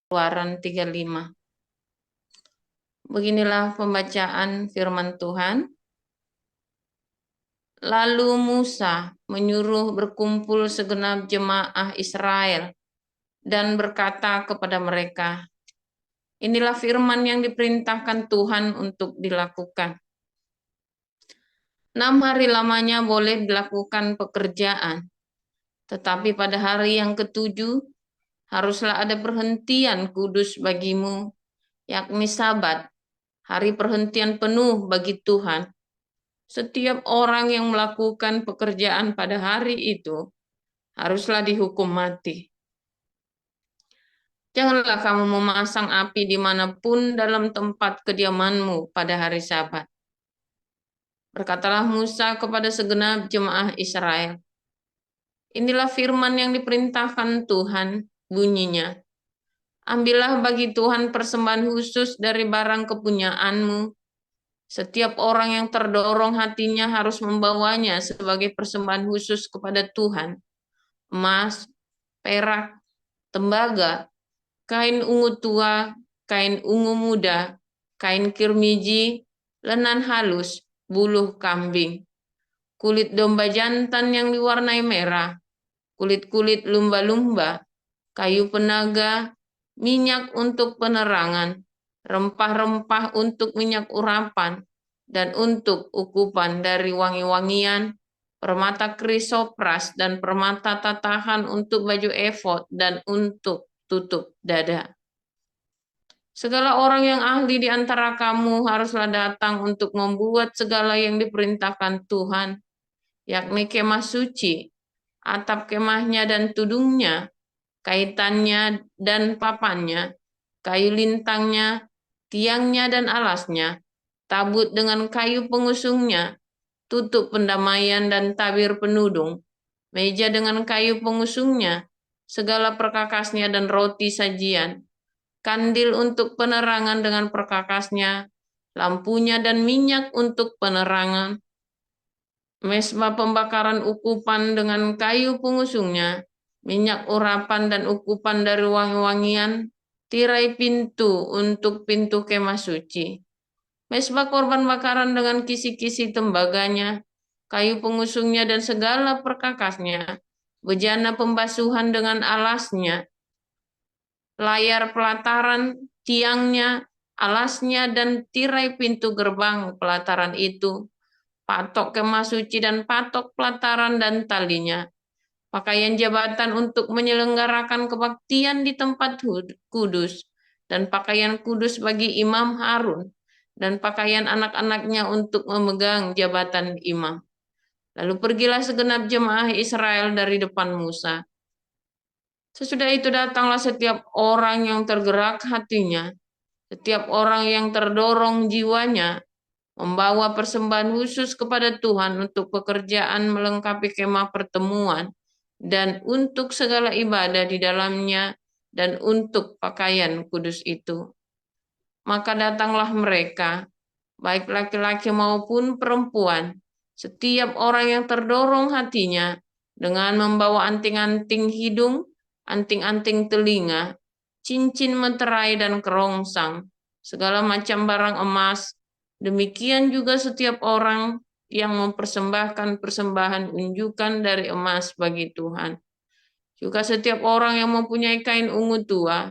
Keluaran 35. Beginilah pembacaan firman Tuhan. Lalu Musa menyuruh berkumpul segenap jemaah Israel dan berkata kepada mereka, inilah firman yang diperintahkan Tuhan untuk dilakukan. 6 hari lamanya boleh dilakukan pekerjaan, tetapi pada hari yang ketujuh haruslah ada perhentian kudus bagimu, yakni Sabat, hari perhentian penuh bagi Tuhan. Setiap orang yang melakukan pekerjaan pada hari itu haruslah dihukum mati. Janganlah kamu memasang api dimanapun dalam tempat kediamanmu pada hari Sabat. Berkatalah Musa kepada segenap jemaah Israel, inilah firman yang diperintahkan Tuhan, bunyinya, ambillah bagi Tuhan persembahan khusus dari barang kepunyaanmu. Setiap orang yang terdorong hatinya harus membawanya sebagai persembahan khusus kepada Tuhan. Emas, perak, tembaga, kain ungu tua, kain ungu muda, kain kirmiji, lenan halus, buluh kambing, kulit domba jantan yang diwarnai merah, kulit-kulit lumba-lumba, kayu penaga, minyak untuk penerangan, rempah-rempah untuk minyak urapan, dan untuk ukupan dari wangi-wangian, permata krisopras dan permata tatahan untuk baju efod dan untuk tutup dada. Segala orang yang ahli di antara kamu haruslah datang untuk membuat segala yang diperintahkan Tuhan, yakni kemah suci, atap kemahnya dan tudungnya, kaitannya dan papannya, kayu lintangnya, tiangnya dan alasnya, tabut dengan kayu pengusungnya, tutup pendamaian dan tabir penudung, meja dengan kayu pengusungnya, segala perkakasnya dan roti sajian, kandil untuk penerangan dengan perkakasnya, lampunya dan minyak untuk penerangan, mesbah pembakaran ukupan dengan kayu pengusungnya, minyak urapan dan ukupan dari wangi-wangian, tirai pintu untuk pintu kemah suci, mesbah korban bakaran dengan kisi-kisi tembaganya, kayu pengusungnya dan segala perkakasnya, bejana pembasuhan dengan alasnya, layar pelataran, tiangnya, alasnya, dan tirai pintu gerbang pelataran itu, patok kemah suci dan patok pelataran dan talinya, pakaian jabatan untuk menyelenggarakan kebaktian di tempat kudus, dan pakaian kudus bagi imam Harun, dan pakaian anak-anaknya untuk memegang jabatan imam. Lalu pergilah segenap jemaah Israel dari depan Musa. Sesudah itu datanglah setiap orang yang tergerak hatinya, setiap orang yang terdorong jiwanya, membawa persembahan khusus kepada Tuhan untuk pekerjaan melengkapi kemah pertemuan, dan untuk segala ibadah di dalamnya, dan untuk pakaian kudus itu. Maka datanglah mereka, baik laki-laki maupun perempuan, setiap orang yang terdorong hatinya, dengan membawa anting-anting hidung, anting-anting telinga, cincin meterai dan kerongsang, segala macam barang emas. Demikian juga setiap orang yang mempersembahkan persembahan unjukan dari emas bagi Tuhan. Juga setiap orang yang mempunyai kain ungu tua,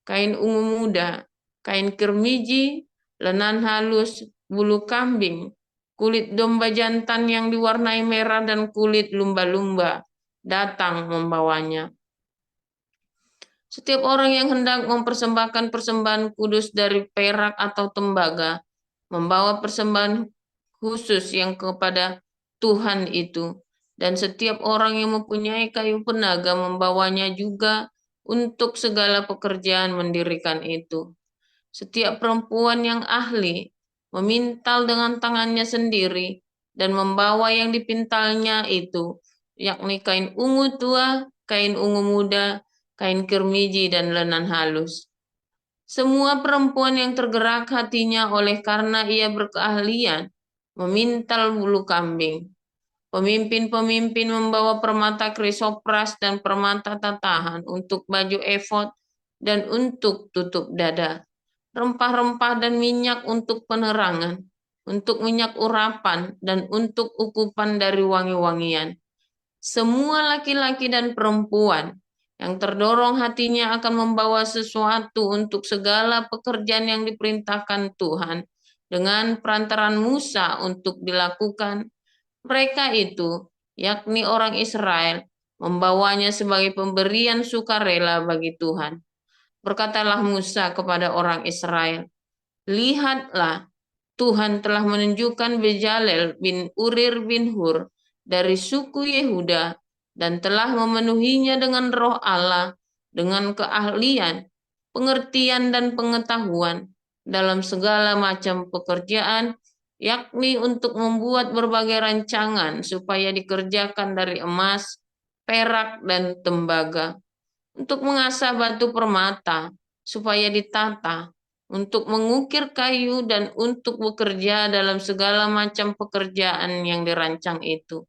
kain ungu muda, kain kirmiji, lenan halus, bulu kambing, kulit domba jantan yang diwarnai merah dan kulit lumba-lumba, datang membawanya. Setiap orang yang hendak mempersembahkan persembahan kudus dari perak atau tembaga, membawa persembahan khusus yang kepada Tuhan itu. Dan setiap orang yang mempunyai kayu penaga membawanya juga untuk segala pekerjaan mendirikan itu. Setiap perempuan yang ahli memintal dengan tangannya sendiri dan membawa yang dipintalnya itu, yakni kain ungu tua, kain ungu muda, kain kirmiji, dan lenan halus. Semua perempuan yang tergerak hatinya oleh karena ia berkeahlian memintal bulu kambing. Pemimpin-pemimpin membawa permata krisopras dan permata tatahan untuk baju efod dan untuk tutup dada, rempah-rempah dan minyak untuk penerangan, untuk minyak urapan dan untuk ukupan dari wangi-wangian. Semua laki-laki dan perempuan yang terdorong hatinya akan membawa sesuatu untuk segala pekerjaan yang diperintahkan Tuhan dengan perantaran Musa untuk dilakukan. Mereka itu, yakni orang Israel, membawanya sebagai pemberian sukarela bagi Tuhan. Berkatalah Musa kepada orang Israel, "Lihatlah, Tuhan telah menunjukkan Bezalel bin Urir bin Hur dari suku Yehuda dan telah memenuhinya dengan roh Allah, dengan keahlian, pengertian dan pengetahuan dalam segala macam pekerjaan, yakni untuk membuat berbagai rancangan supaya dikerjakan dari emas, perak, dan tembaga, untuk mengasah batu permata supaya ditata, untuk mengukir kayu dan untuk bekerja dalam segala macam pekerjaan yang dirancang itu.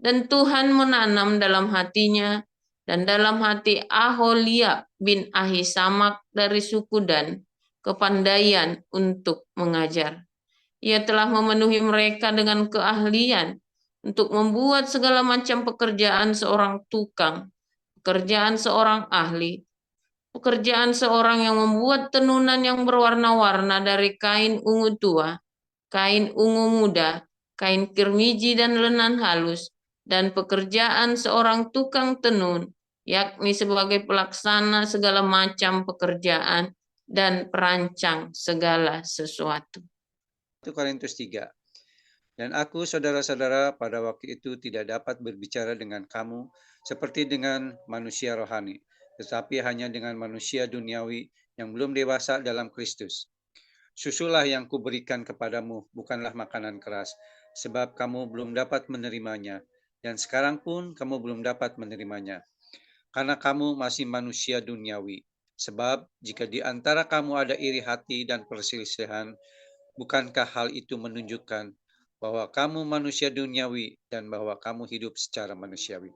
Dan Tuhan menanam dalam hatinya dan dalam hati Aholia bin Ahisamak dari suku Dan kepandaian untuk mengajar. Ia telah memenuhi mereka dengan keahlian untuk membuat segala macam pekerjaan seorang tukang, pekerjaan seorang ahli, pekerjaan seorang yang membuat tenunan yang berwarna-warna dari kain ungu tua, kain ungu muda, kain kirmiji dan lenan halus, dan pekerjaan seorang tukang tenun, yakni sebagai pelaksana segala macam pekerjaan dan perancang segala sesuatu. 1 Korintus 3. Dan aku, saudara-saudara, pada waktu itu tidak dapat berbicara dengan kamu seperti dengan manusia rohani, tetapi hanya dengan manusia duniawi yang belum dewasa dalam Kristus. Susulah yang kuberikan kepadamu, bukanlah makanan keras, sebab kamu belum dapat menerimanya, dan sekarang pun kamu belum dapat menerimanya, karena kamu masih manusia duniawi. Sebab jika di antara kamu ada iri hati dan perselisihan, bukankah hal itu menunjukkan bahwa kamu manusia duniawi dan bahwa kamu hidup secara manusiawi?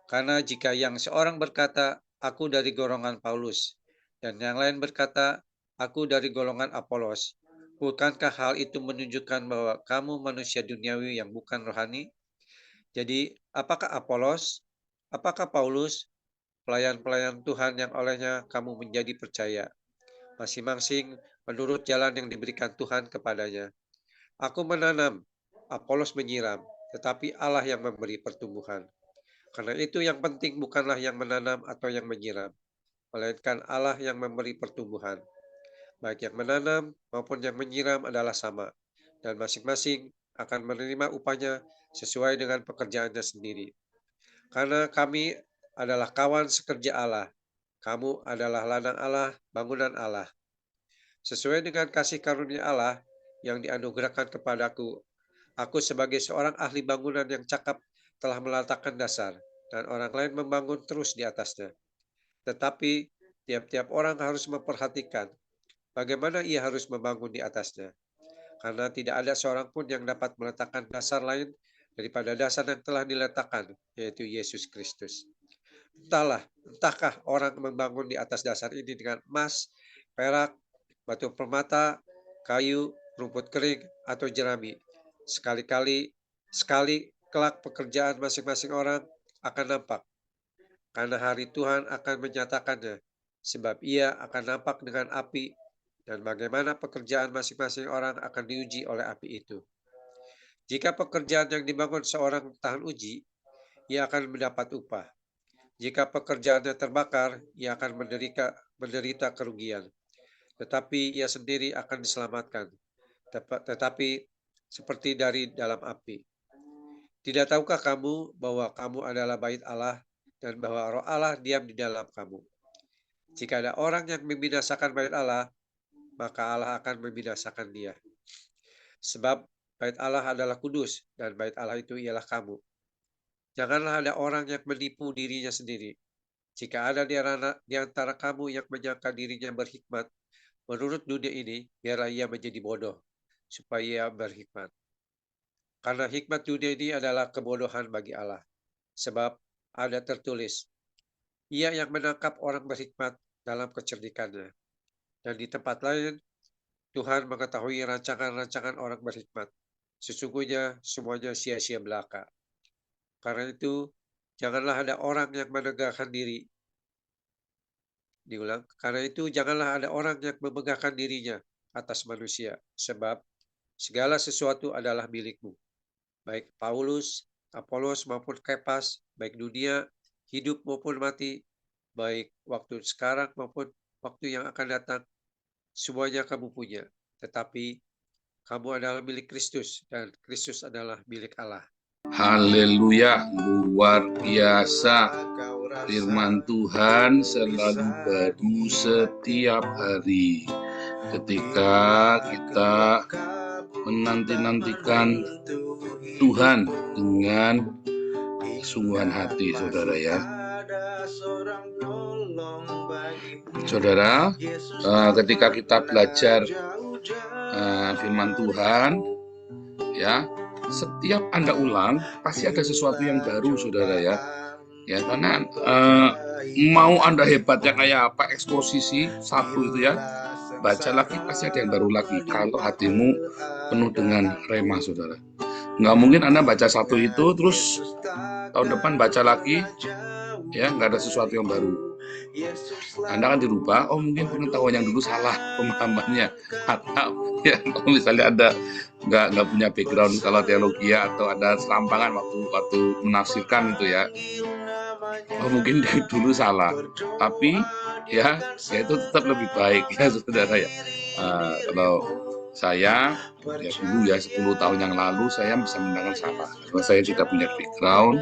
Karena jika yang seorang berkata, aku dari golongan Paulus, dan yang lain berkata, aku dari golongan Apolos, bukankah hal itu menunjukkan bahwa kamu manusia duniawi yang bukan rohani? Jadi, apakah Apolos? Apakah Paulus? Pelayan-pelayan Tuhan yang olehnya kamu menjadi percaya, masing-masing menurut jalan yang diberikan Tuhan kepadanya. Aku menanam, Apolos menyiram, tetapi Allah yang memberi pertumbuhan. Karena itu yang penting bukanlah yang menanam atau yang menyiram, melainkan Allah yang memberi pertumbuhan. Baik yang menanam maupun yang menyiram adalah sama, dan masing-masing akan menerima upahnya sesuai dengan pekerjaannya sendiri. Karena kami adalah kawan sekerja Allah, kamu adalah ladang Allah, bangunan Allah. Sesuai dengan kasih karunia Allah yang dianugerahkan kepadaku, aku sebagai seorang ahli bangunan yang cakap telah meletakkan dasar, dan orang lain membangun terus di atasnya. Tetapi tiap-tiap orang harus memperhatikan bagaimana ia harus membangun di atasnya. Karena tidak ada seorang pun yang dapat meletakkan dasar lain daripada dasar yang telah diletakkan, yaitu Yesus Kristus. Entahkah orang membangun di atas dasar ini dengan emas, perak, batu permata, kayu, rumput kering, atau jerami. Sekali kelak pekerjaan masing-masing orang akan nampak, karena hari Tuhan akan menyatakannya, sebab ia akan nampak dengan api, dan bagaimana pekerjaan masing-masing orang akan diuji oleh api itu. Jika pekerjaan yang dibangun seorang tahan uji, ia akan mendapat upah. Jika pekerjaannya terbakar, ia akan menderita kerugian. Tetapi ia sendiri akan diselamatkan, tetapi seperti dari dalam api. Tidak tahukah kamu bahwa kamu adalah bait Allah dan bahwa roh Allah diam di dalam kamu? Jika ada orang yang membinasakan bait Allah, maka Allah akan membinasakan dia. Sebab bait Allah adalah kudus dan bait Allah itu ialah kamu. Janganlah ada orang yang menipu dirinya sendiri. Jika ada di antara kamu yang menyangka dirinya berhikmat, menurut dunia ini, biarlah ia menjadi bodoh, supaya ia berhikmat. Karena hikmat dunia ini adalah kebodohan bagi Allah. Sebab ada tertulis, ia yang menangkap orang berhikmat dalam kecerdikannya. Dan di tempat lain, Tuhan mengetahui rancangan-rancangan orang berhikmat. Sesungguhnya semuanya sia-sia belaka. Karena itu, janganlah ada orang yang menegakkan diri. Diulang, karena itu janganlah ada orang yang memegahkan dirinya atas manusia, sebab segala sesuatu adalah milikmu. Baik Paulus, Apolos maupun Kepas, baik dunia, hidup maupun mati, baik waktu sekarang maupun waktu yang akan datang, semuanya kamu punya. Tetapi kamu adalah milik Kristus dan Kristus adalah milik Allah. Haleluya, luar biasa. Firman Tuhan selalu baru setiap hari. Ketika kita menanti-nantikan Tuhan dengan kesungguhan hati, saudara ya. Saudara, ketika kita belajar firman Tuhan, ya, setiap Anda ulang pasti ada sesuatu yang baru, saudara ya. Ya, karena mau Anda hebatnya kayak apa, eksposisi satu itu ya, baca lagi pasti ada yang baru lagi. Kalau hatimu penuh dengan rema, saudara. Nggak mungkin Anda baca satu itu terus tahun depan baca lagi, ya nggak ada sesuatu yang baru. Anda akan dirubah. Oh, mungkin pengetahuan yang dulu salah pemahamannya, atau ya kalau misalnya Anda nggak punya background kalau teologi ya, atau ada serampangan waktu menafsirkan itu ya. Oh, mungkin dari dulu salah, tapi ya itu tetap lebih baik ya, saudara ya. Kalau saya ya dulu ya 10 tahun yang lalu saya bisa mendengar salah karena saya tidak punya background,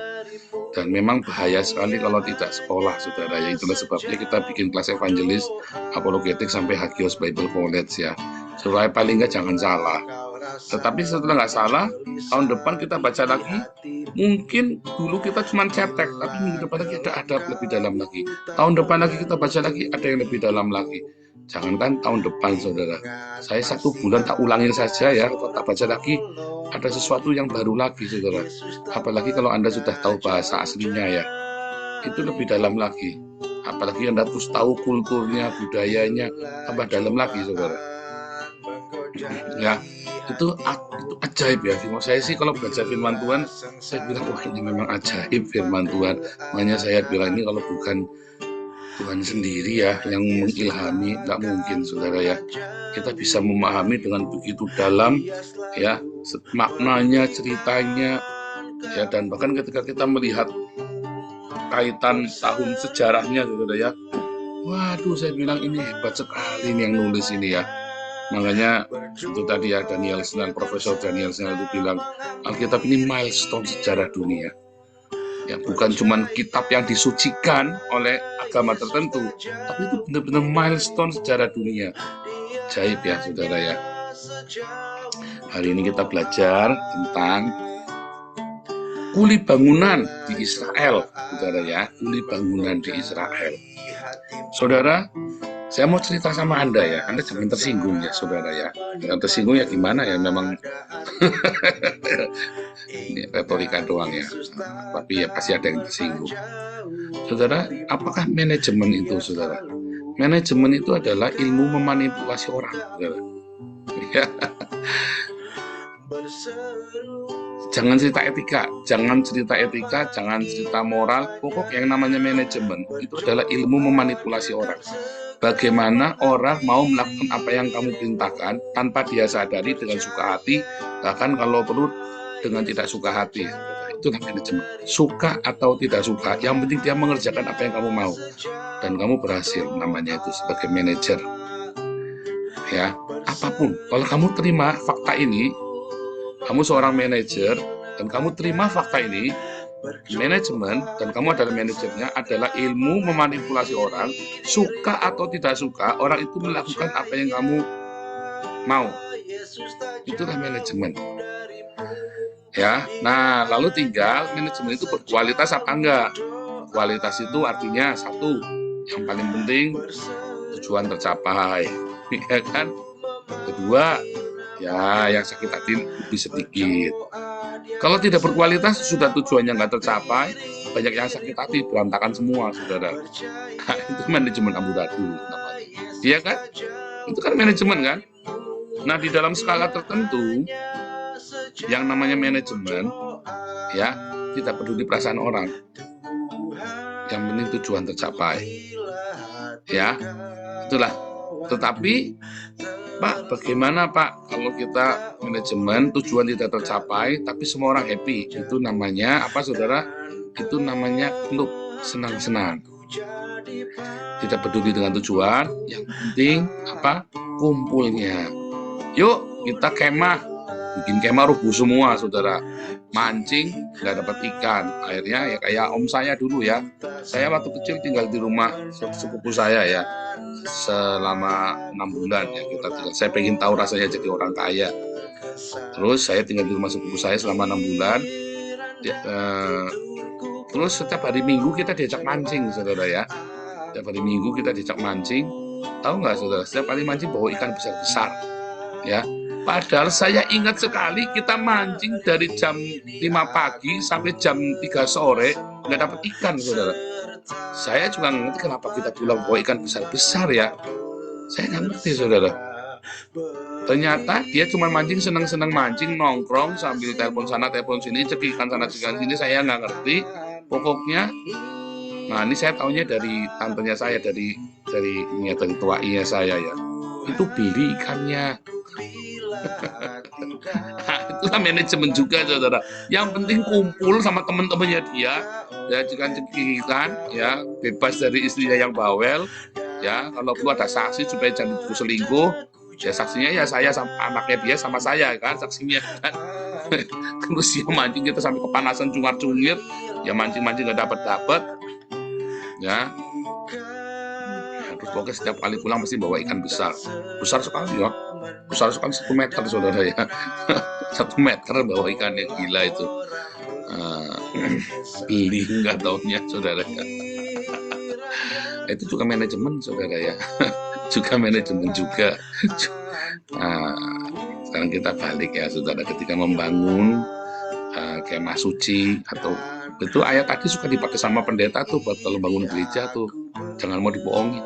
dan memang bahaya sekali kalau tidak sekolah, saudara ya. Itulah sebabnya kita bikin kelas evangelis, apologetik sampai Hagios Bible College ya, supaya paling nggak jangan salah. Tetapi setelah nggak salah, tahun depan kita baca lagi, mungkin dulu kita cuma cetek, tapi minggu depan lagi ada lebih dalam lagi. Tahun depan lagi kita baca lagi, ada yang lebih dalam lagi. Jangankan tahun depan, saudara. Saya 1 bulan tak ulangin saja ya, atau tak baca lagi, ada sesuatu yang baru lagi, saudara. Apalagi kalau Anda sudah tahu bahasa aslinya ya, itu lebih dalam lagi. Apalagi Anda terus tahu kulturnya, budayanya, tambah dalam lagi, saudara. Ya, itu ajaib ya. Saya sih kalau baca firman Tuhan, saya bilang wah ini memang ajaib firman Tuhan. Makanya saya bilang ini kalau bukan Tuhan sendiri ya yang mengilhami, nggak mungkin, saudara ya. Kita bisa memahami dengan begitu dalam ya, maknanya, ceritanya ya, dan bahkan ketika kita melihat kaitan tahun sejarahnya, saudara ya. Waduh, saya bilang ini hebat sekali nih yang nulis ini ya. Makanya itu tadi ya, Profesor Danielson itu bilang Alkitab ini milestone sejarah dunia. Ya, bukan cuma kitab yang disucikan oleh agama tertentu, tapi itu benar-benar milestone sejarah dunia. Ajaib ya, saudara ya. Hari ini kita belajar tentang kuli bangunan di Israel, saudara ya. Kuli bangunan di Israel. Saudara, saya mau cerita sama Anda ya, Anda jangan tersinggung ya, saudara ya. Jangan tersinggung ya gimana ya, memang ini retorika doang ya, tapi ya pasti ada yang tersinggung. Saudara, apakah manajemen itu, saudara? Manajemen itu adalah ilmu memanipulasi orang, saudara. Ya. Jangan cerita etika, jangan cerita moral, pokok yang namanya manajemen itu adalah ilmu memanipulasi orang. Bagaimana orang mau melakukan apa yang kamu perintahkan tanpa dia sadari, dengan suka hati, bahkan kalau perlu dengan tidak suka hati. Itulah manajemen. Suka atau tidak suka, yang penting dia mengerjakan apa yang kamu mau. Dan kamu berhasil, namanya itu sebagai manajer. Ya, apapun. Kalau kamu terima fakta ini, kamu seorang manajer, dan kamu terima fakta ini, manajemen, dan kamu adalah manajernya, adalah ilmu memanipulasi orang, suka atau tidak suka, orang itu melakukan apa yang kamu mau. Itulah manajemen. Ya, nah lalu tinggal manajemen itu berkualitas apa enggak? Kualitas itu artinya satu, yang paling penting tujuan tercapai, ya kan? Kedua, ya yang sakit hati lebih sedikit. Kalau tidak berkualitas, sudah tujuannya nggak tercapai, banyak yang sakit hati, berantakan semua, saudara. Nah, itu manajemen amburadul namanya. Iya kan? Itu kan manajemen kan? Nah, di dalam skala tertentu, yang namanya manajemen, ya, tidak peduli perasaan orang. Yang penting tujuan tercapai. Ya, itulah. Tetapi, Pak, bagaimana Pak kalau kita manajemen tujuan tidak tercapai, tapi semua orang happy? Itu namanya apa, saudara? Itu namanya klub senang-senang. Tidak peduli dengan tujuan, yang penting apa? Kumpulnya. Yuk kita kemah, bikin kemah rubuh semua, saudara. Mancing nggak dapat ikan, akhirnya ya kayak om saya dulu ya. Saya waktu kecil tinggal di rumah sepupu saya ya, selama 6 bulan ya kita tinggal. Saya pengen tahu rasanya jadi orang kaya. Terus saya tinggal di rumah sepupu saya selama 6 bulan. Terus setiap hari Minggu kita diajak mancing, saudara ya. Setiap hari Minggu kita diajak mancing. Tahu nggak, saudara? Setiap kali mancing bawa ikan besar-besar, ya. Padahal saya ingat sekali kita mancing dari jam 5 pagi sampai jam 3 sore nggak dapat ikan, saudara. Saya juga nggak ngerti kenapa kita pulang bawa ikan besar-besar ya. Saya nggak ngerti, saudara. Ternyata dia cuma mancing, senang-senang mancing, nongkrong sambil telepon sana, telepon sini, cek ikan sana, cek ikan sini. Saya nggak ngerti. Pokoknya, nah ini saya tahunya dari tantenya saya, dari tuainya saya ya. Itu beli ikannya. Nah, itulah manajemen juga, saudara. Yang penting kumpul sama teman-temannya dia, ya, cekikan, ya, bebas dari istrinya yang bawel, ya. Kalau perlu ada saksi supaya jangan selingkuh, ya saksinya ya saya sama anaknya dia sama saya kan, saksinya kan. Terus dia mancing kita sampai kepanasan cungar-cungir, ya mancing-mancing nggak dapat, ya. Terus pokoknya setiap kali pulang pasti bawa ikan besar sekali ya, besar sekali 1 meter, saudara ya. 1 meter bawa ikannya, gila itu. Beli nggak taunya, saudara ya. Itu juga manajemen, saudara ya. Juga manajemen juga. Sekarang kita balik ya, saudara, ketika membangun kemah suci, atau itu ayat tadi suka dipakai sama pendeta tuh buat kalau bangun gereja tuh. Jangan mau dibohongin.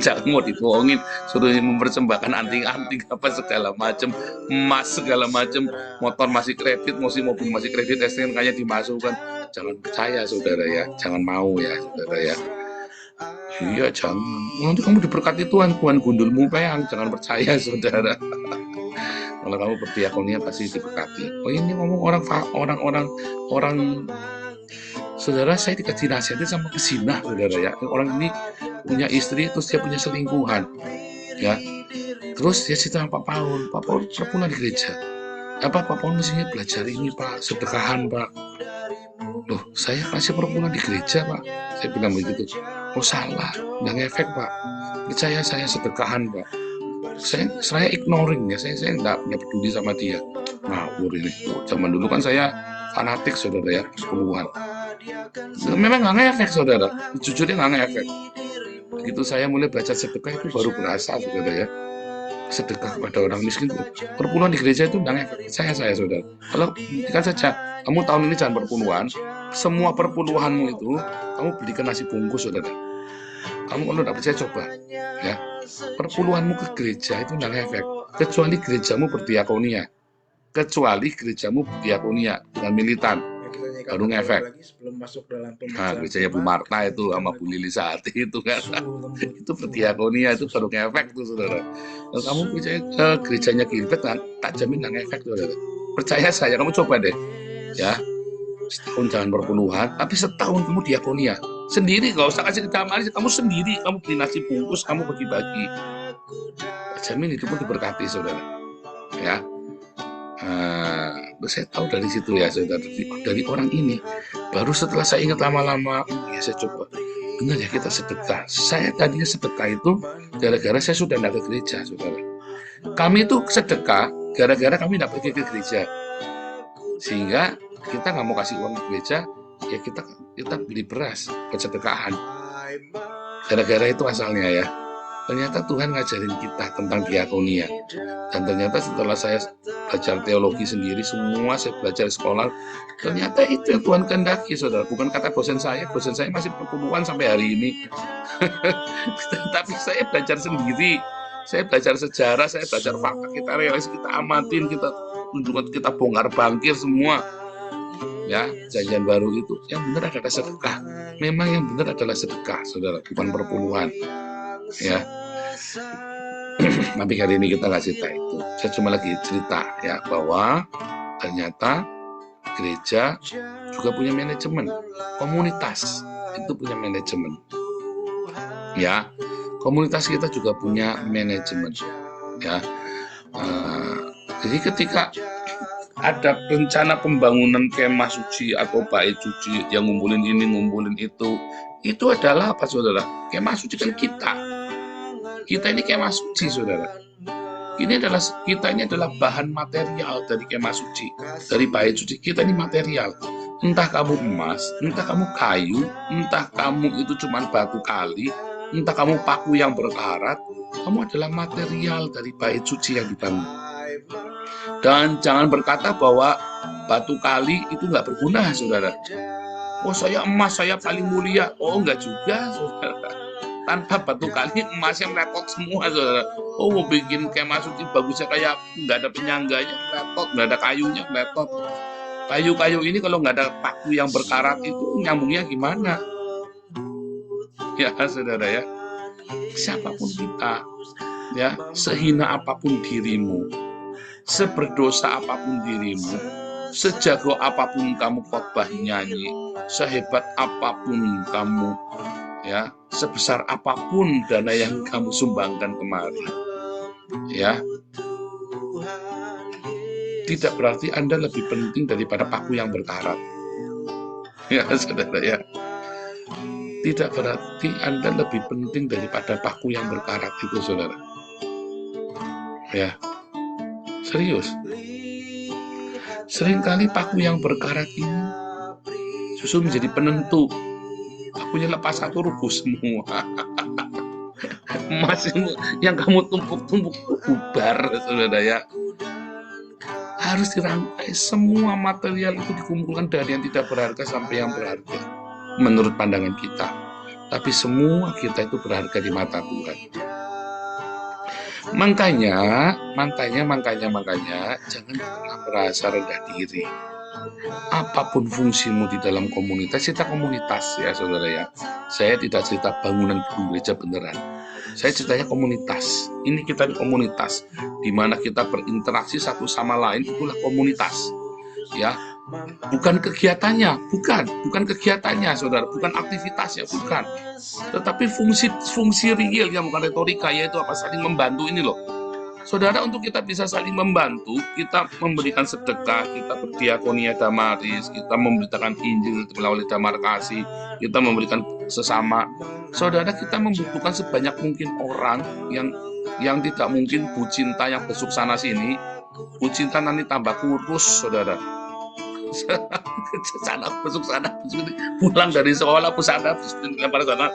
Jangan mau dibohongin, suruh mempersembahkan anting-anting apa segala macam, emas segala macam, motor masih kredit, mobil masih kredit, STNK-nya dimasukkan. Jangan percaya, saudara ya. Jangan mau ya, saudara ya. Iya, jangan. Nanti kamu diberkati Tuhan gundulmu peyang. Jangan percaya, saudara. Kalau kamu berdiakonia pasti diberkati. Oh, ini ngomong orang, saudara, saya dikasih nasihatnya sama pezinah, saudara ya. Orang ini punya istri, terus dia punya selingkuhan, ya. Terus dia cerita sama Pak Paul perpuluhan di gereja. Pak Paul mestinya belajar ini, Pak, sedekahan, Pak. Loh, saya kasih perpuluhan di gereja, Pak. Saya bilang begitu. Oh, salah, nggak ngefek, Pak. Percaya saya, sedekahan, Pak. Saya ignoring ya, saya nggak peduli sama dia. Ngawur ini. Zaman dulu kan saya fanatik, saudara ya, 10-an. Memang nggak ngefek, saudara. Jujurnya nggak ngefek. Begitu saya mulai belajar sedekah itu baru berasa, saudara ya. Sedekah kepada orang miskin, perpuluhan di gereja itu nggak ngefek. Saya, saudara. Kalau kan saja, kamu tahun ini jangan perpuluhan. Semua perpuluhanmu itu kamu belikan nasi bungkus, saudara. Kamu kalau nggak percaya coba, ya. Perpuluhanmu ke gereja itu nggak ngefek, kecuali gerejamu berdiakonia. Dengan militan, baru ngefek. Nah, gerejanya Bu Marta itu sama Bu Lili Sati itu kan, itu berdiakonia, itu baru ngefek tuh, saudara. Kalau kamu percaya ke gerejanya Gilbert, tak jamin nggak ngefek, saudara. Percaya saya, kamu coba deh, ya. Setahun jangan perpuluhan, tapi setahun kamu diakonia sendiri, gak usah kasih ke jamaah, kamu sendiri, kamu beli nasi bungkus, kamu bagi-bagi, jamin itu pun diberkati, saudara, ya. Saya tahu dari situ ya, saudara, dari orang ini. Baru setelah saya ingat lama-lama, ya saya coba, benar ya kita sedekah. Saya tadinya sedekah itu gara-gara saya sudah tidak ke gereja, saudara. Kami itu sedekah gara-gara kami tidak pergi ke gereja, sehingga kita nggak mau kasih uang ke gereja, ya kita beli beras buat sedekahan. Gara-gara itu asalnya ya. ternyata Tuhan ngajarin kita tentang diakonia. Dan ternyata setelah saya belajar teologi sendiri, semua saya belajar sekolah, ternyata itu yang Tuhan kehendaki, saudara. Bukan kata dosen saya masih perpuluhan sampai hari ini. Tapi saya belajar sendiri, saya belajar sejarah, saya belajar fakta, kita realisasi, kita amatin, kita bongkar bangkir semua. Ya, Perjanjian Baru itu yang benar adalah sedekah. Memang yang benar adalah sedekah, saudara, bukan perpuluhan. Ya. Tapi hari ini kita nggak cerita itu. Saya cuma lagi cerita ya bahwa ternyata gereja juga punya manajemen, komunitas itu punya manajemen. Ya, komunitas kita juga punya manajemen. Ya, jadi ketika ada rencana pembangunan kemah suci atau bait suci yang ngumpulin ini, ngumpulin itu adalah apa, saudara? Kemah suci kan kita. Kita ini kemah suci, saudara. Kita ini adalah bahan material dari kemah suci, dari bait suci. Kita ini material. Entah kamu emas, entah kamu kayu, entah kamu itu cuma batu kali, entah kamu paku yang berkarat, kamu adalah material dari bait suci yang dibangun. Dan jangan berkata bahwa batu kali itu nggak berguna, saudara. Oh, saya emas, saya paling mulia. Oh, enggak juga, saudara. Tanpa batu kali, emasnya meletot semua, saudara. Oh, mau bikin kemah suci bagusnya kayak nggak ada penyangganya, meletot, nggak ada kayunya, meletot. Kayu-kayu ini kalau nggak ada paku yang berkarat itu nyambungnya gimana? Ya, saudara ya. Siapapun kita, ya, sehina apapun dirimu, seberdosa apapun dirimu, sejago apapun kamu khotbah nyanyi, sehebat apapun kamu, ya, sebesar apapun dana yang kamu sumbangkan kemari, ya, tidak berarti Anda lebih penting daripada paku yang berkarat. Ya, saudara ya. Tidak berarti Anda lebih penting daripada paku yang berkarat itu, saudara. Ya, serius. Seringkali paku yang berkarat ini justru menjadi penentu. Pakunya lepas satu, rubuh semua. Emas yang kamu tumpuk-tumpuk bubar, saudara ya. Harus dirangkai, semua material itu dikumpulkan dari yang tidak berharga sampai yang berharga menurut pandangan kita. Tapi semua kita itu berharga di mata Tuhan. Makanya jangan pernah merasa rendah diri. Apapun fungsimu di dalam komunitas, kita komunitas ya, saudara ya. Saya tidak cerita bangunan gereja beneran. Saya ceritanya komunitas. Ini kita di komunitas, di mana kita berinteraksi satu sama lain, itulah komunitas. Ya, bukan kegiatannya, bukan kegiatannya, saudara, bukan aktivitasnya, bukan. Tetapi fungsi real yang bukan retorika, yaitu apa? Saling membantu ini loh. Saudara, untuk kita bisa saling membantu, kita memberikan sedekah, kita berdiakonia damaris, kita memberitakan Injil melalui damar kasih, kita memberikan sesama. Saudara, kita membutuhkan sebanyak mungkin orang yang tidak mungkin Bu Cinta yang besuk sana sini. Bu Cinta nanti tambah kurus, saudara. Sana besuk sini. Pulang dari sekolah pusana lempar sana.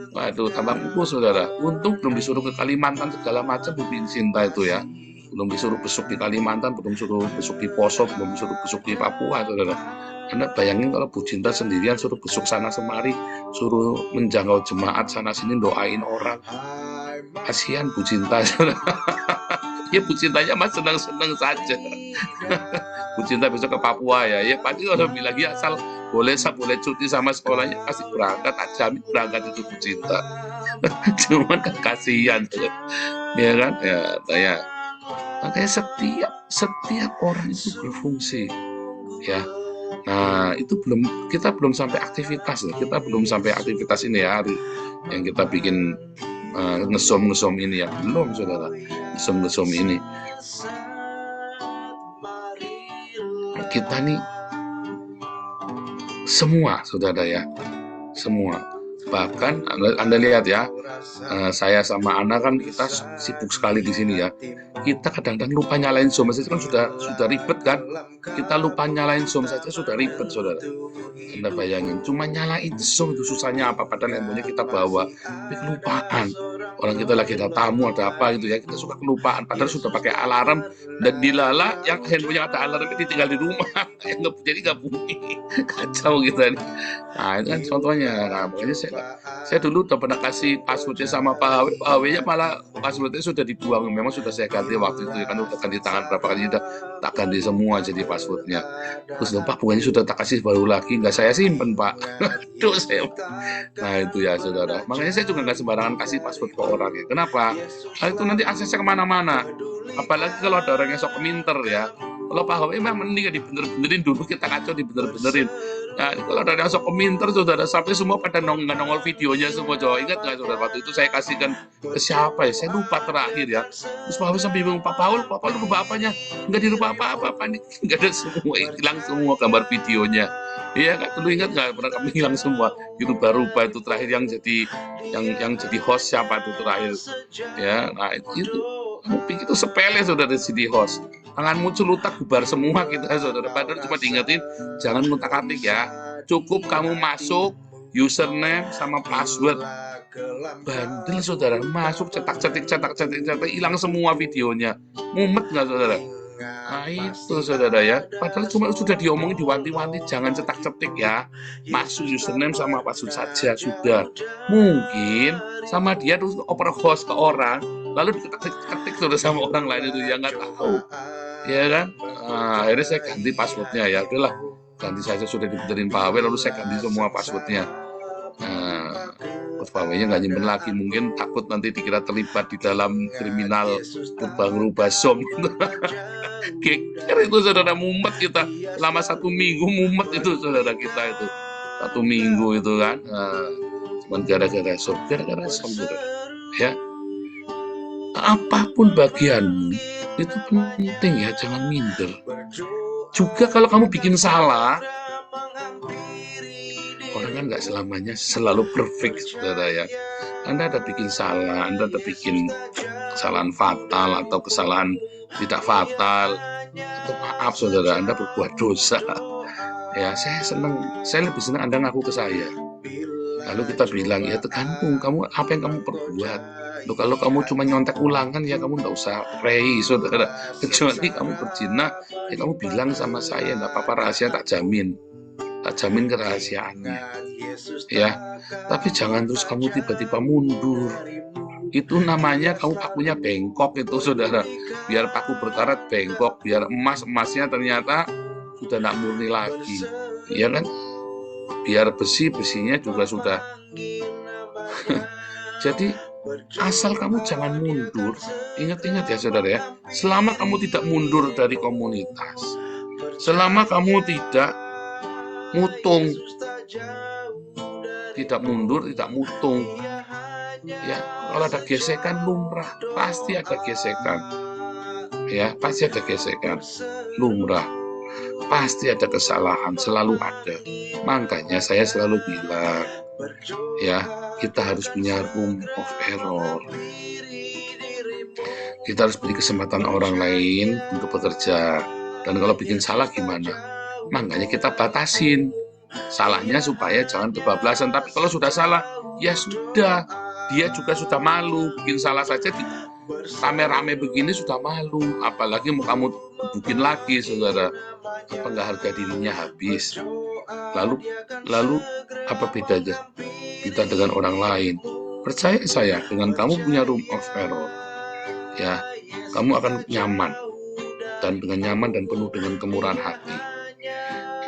Waduh, tambah kurus, saudara. Untung belum disuruh ke Kalimantan segala macam Bu Cinta itu ya. Belum disuruh besuk di Kalimantan, belum disuruh besuk di Poso, belum disuruh besuk di Papua, saudara. Anda bayangin kalau Bu Cinta sendirian suruh besuk sana semari, suruh menjangkau jemaat sana sini, doain orang. Kasihan Bu Cinta, saudara. Ya, Bu Cintanya mas senang-senang saja. Bu Cinta besok ke Papua ya. Ya pasti kalau bilang ya asal boleh cuti sama sekolahnya pasti berangkat aja, berangkat itu Bu Cinta. Cuman kan kasihan, ya kan? Ya. Makanya setiap orang itu berfungsi, ya. Nah, itu kita belum sampai aktivitas, kita belum sampai aktivitas ini ya, yang kita bikin ngesom ini ya, belum, saudara. Ngesom ini kita nih semua, saudara ya, semua. Bahkan Anda lihat ya, saya sama Ana kan kita sibuk sekali di sini ya. Kita kadang-kadang lupa nyalain Zoom saja kan sudah ribet kan. Kita lupa nyalain Zoom saja sudah ribet, saudara. Anda bayangin, cuma nyalain Zoom itu susahnya apa, padahal handphonenya kita bawa, tapi kelupaan. orang kita lagi ada tamu, ada apa gitu ya, kita suka kelupaan, padahal sudah pakai alarm, dan dilala yang handphonenya ada alarmnya ditinggal di rumah, yang jadi nggak bunyi, kacau kita nih. Nah itu kan contohnya. Nah makanya saya dulu udah pernah kasih passwordnya sama Pak HW-nya, malah passwordnya sudah dibuang. Memang sudah saya ganti waktu itu ya, kan udah ganti tangan berapa kali, udah tak ganti semua jadi passwordnya. Terus Pak bukannya sudah tak kasih baru lagi, nggak saya simpen Pak. Aduh saya. Nah itu ya saudara. Makanya saya juga nggak sembarangan kasih password ke orang ya. Kenapa? Nah, itu nanti aksesnya kemana-mana. Apalagi kalau ada orang yang sok minter ya. Kalau Pak HW memang mending dibener-benerin dulu, kita kacau dibener-benerin. Nah, kalau ada yang sok peminter, saudara, sampai semua pada nongol videonya semua, coba. Ingat nggak, saudara, waktu itu saya kasihkan ke siapa ya? Saya lupa terakhir ya. Terus Pak Paul sampai bingung, Pak Paul rubah apanya? Nggak dirubah apa-apa, panik. Nggak ada semua, hilang semua gambar videonya. Iya kan, dulu ingat nggak pernah kami hilang semua. Dirubah-rubah itu terakhir yang jadi host siapa itu terakhir. Ya, nah itu. Itu sepele saudara, jadi host. Tanganmu celutak bubar semua kita saudara. Padahal cuma diingetin jangan ngutak-atik ya. Cukup kamu masuk username sama password. Bandel saudara, masuk cetak-cetik hilang semua videonya. Mumet nggak saudara? Nah itu saudara ya. Padahal cuma sudah diomongin, diwanti-wanti jangan cetak-cetik ya. Masuk username sama password saja sudah. Mungkin sama dia terus oper host ke orang, lalu diketik sudah sama orang lain itu yang nggak tahu, ya kan? Nah, akhirnya saya ganti passwordnya ya, udahlah ganti saja, sudah dibenerin Pak HW, lalu saya ganti semua passwordnya. Terus Pak HW-nya nggak nyimpen lagi, mungkin takut nanti dikira terlibat di dalam kriminal rubah som gitu. Geger itu saudara, mumet kita selama 1 minggu, mumet itu saudara kita itu 1 minggu itu kan. Cuman gara-gara som saudara ya. Apapun bagianmu itu penting ya, jangan minder. Juga kalau kamu bikin salah, orang kan nggak selamanya selalu perfect saudara ya. Anda ada bikin salah, Anda ada bikin kesalahan fatal atau kesalahan tidak fatal, atau maaf saudara, Anda berbuat dosa ya. Saya lebih senang Anda ngaku ke saya, lalu kita bilang ya tergantung kamu apa yang kamu perbuat. Loh, kalau kamu cuma nyontek ulangan ya kamu nggak usah pray saudara. Kecuali kamu berzina ya kamu bilang sama saya, nggak apa-apa, rahasia tak jamin kerahasiaannya ya. Tapi jangan terus kamu tiba-tiba mundur, itu namanya kamu pakunya bengkok itu saudara. Biar paku berkarat bengkok, biar emasnya ternyata sudah tidak murni lagi, ya kan? Biar besinya juga sudah. Jadi asal kamu jangan mundur. Ingat-ingat ya saudara ya, selama kamu tidak mundur dari komunitas, selama kamu tidak mutung, tidak mundur, tidak mutung ya. Kalau ada gesekan lumrah, pasti ada gesekan ya, pasti ada gesekan lumrah, pasti ada kesalahan, selalu ada. Makanya saya selalu bilang ya, kita harus punya room of error. Kita harus beri kesempatan orang lain untuk bekerja. Dan kalau bikin salah gimana? Makanya kita batasin salahnya supaya jangan kebablasan. Tapi kalau sudah salah, ya sudah. Dia juga sudah malu. Bikin salah saja rame-rame begini sudah malu. Apalagi mau kamu bikin lagi, saudara. Apa nggak harga dirinya habis? Lalu apa bedanya kita dengan orang lain? Percaya saya, dengan kamu punya room of error, ya, kamu akan nyaman, dan dengan nyaman dan penuh dengan kemurahan hati,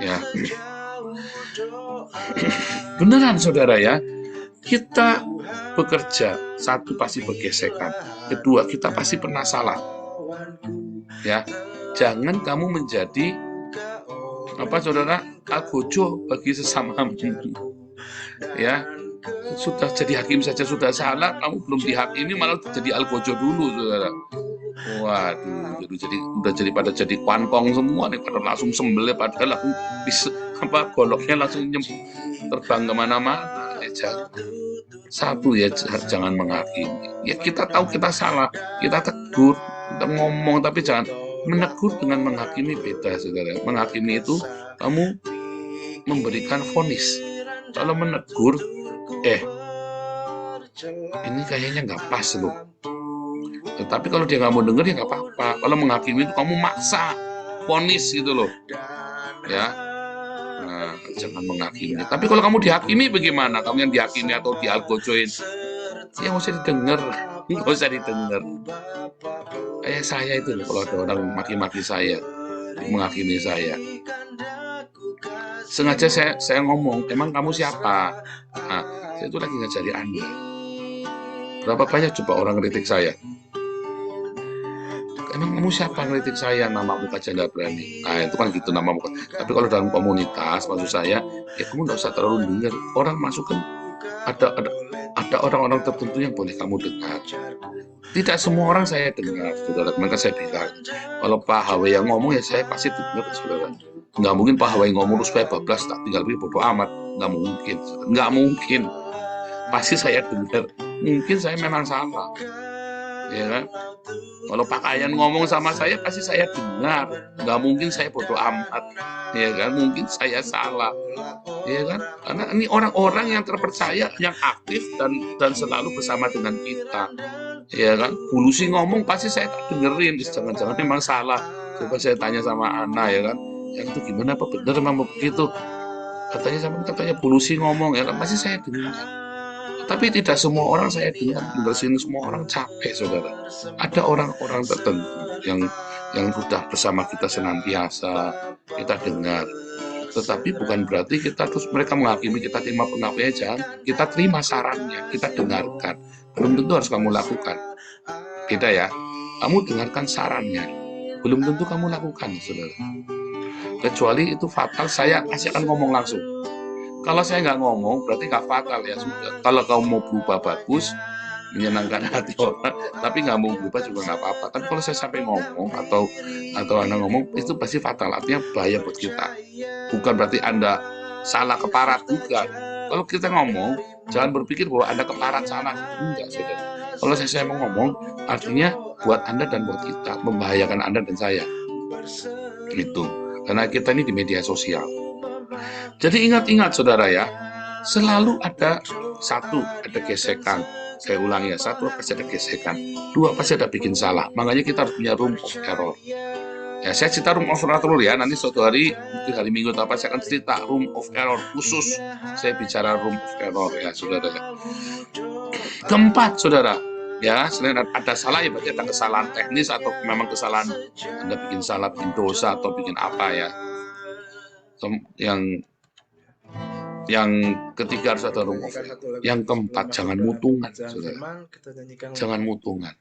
ya. Beneran saudara ya, kita bekerja, satu pasti bergesekan, kedua kita pasti pernah salah, ya. Jangan kamu menjadi saudara, algojo bagi sesamamu, ya. Sudah jadi hakim saja sudah salah, kamu belum dihakimi malah jadi algojo dulu, saudara. Waduh, udah jadi kuankong semua nih, pada langsung sembelih, padahal langsung goloknya langsung terbang kemana-mana. Ya, satu ya, jangan menghakimi. Ya kita tahu kita salah, kita tegur, kita ngomong, tapi jangan menegur dengan menghakimi, beda saudara. Menghakimi itu kamu memberikan vonis. Kalau menegur, ini kayaknya nggak pas loh. Tetapi kalau dia nggak mau denger ya nggak apa-apa. Kalau menghakimi itu kamu maksa, vonis gitu loh, ya. Nah, jangan menghakimi. Tapi kalau kamu dihakimi bagaimana? Kamu yang dihakimi atau dialgojoin, ya nggak usah didengar, nggak usah didengar. Kayak saya itu loh, kalau ada orang maki-maki saya, menghakimi saya, sengaja saya ngomong, emang kamu siapa? Nah, saya itu lagi ngajari Anda. Berapa banyak coba orang kritik saya? Emang kamu siapa ngeritik saya, namamu aja nggak berani. Nah itu kan gitu namamu. Tapi kalau dalam komunitas maksud saya, ya kamu nggak usah terlalu dengar. Orang masuk kan ada orang-orang tertentu yang boleh kamu dengar. Tidak semua orang saya dengar, saudara. Maka saya bilang, kalau Pak HW yang ngomong ya saya pasti dengar, saudara. Nggak mungkin Pak HW ngomong terus saya bablas tak tinggal pilih bodoh amat. Nggak mungkin, nggak mungkin. Pasti saya dengar. Mungkin saya memang salah, ya kan? Kalau Pak Kayan ngomong sama saya pasti saya dengar, nggak mungkin saya bodoh amat, ya kan? Mungkin saya salah, ya kan? Karena ini orang-orang yang terpercaya, yang aktif dan selalu bersama dengan kita, ya kan? Bulusi ngomong pasti saya tak dengerin, jangan-jangan memang salah. Coba saya tanya sama Ana, ya kan? Yang itu gimana, apa benar memang begitu? Katanya Bulusi ngomong, ya kan? Pasti saya dengar. Tapi tidak semua orang saya dengar sini, semua orang capek, saudara. Ada orang-orang tertentu yang sudah bersama kita senantiasa kita dengar. Tetapi bukan berarti kita terus mereka menghakimi kita terima pengakuannya, jangan. Kita terima sarannya, kita dengarkan. Belum tentu harus kamu lakukan. Beda ya. Kamu dengarkan sarannya, belum tentu kamu lakukan, saudara. Kecuali itu fatal, saya pasti akan ngomong langsung. Kalau saya nggak ngomong, berarti nggak fatal ya sudah. Kalau kamu mau berubah bagus, menyenangkan hati orang, tapi nggak mau berubah juga nggak apa-apa. Tapi kalau saya sampai ngomong atau Anda ngomong, itu pasti fatal. Artinya bahaya buat kita. Bukan berarti Anda salah keparat juga. Kalau kita ngomong, jangan berpikir bahwa Anda keparat salah. Enggak, saudara. Kalau saya mau ngomong, artinya buat Anda dan buat kita, membahayakan Anda dan saya. Itu. Karena kita ini di media sosial. Jadi ingat-ingat saudara ya, selalu ada gesekan. Saya ulangi ya, satu pasti ada gesekan, dua pasti ada bikin salah. Makanya kita harus punya room of error. Ya, saya cerita room of error ya, nanti suatu hari, mungkin hari Minggu atau apa, saya akan cerita room of error khusus. Saya bicara room of error ya saudara ya. Keempat saudara, ya selain ada salah ya berarti ada kesalahan teknis atau memang kesalahan Anda bikin salah, bikin dosa atau bikin apa ya. Yang ketiga harus ada room of error. Yang keempat jangan mutungan, saudara. Jangan mutungan.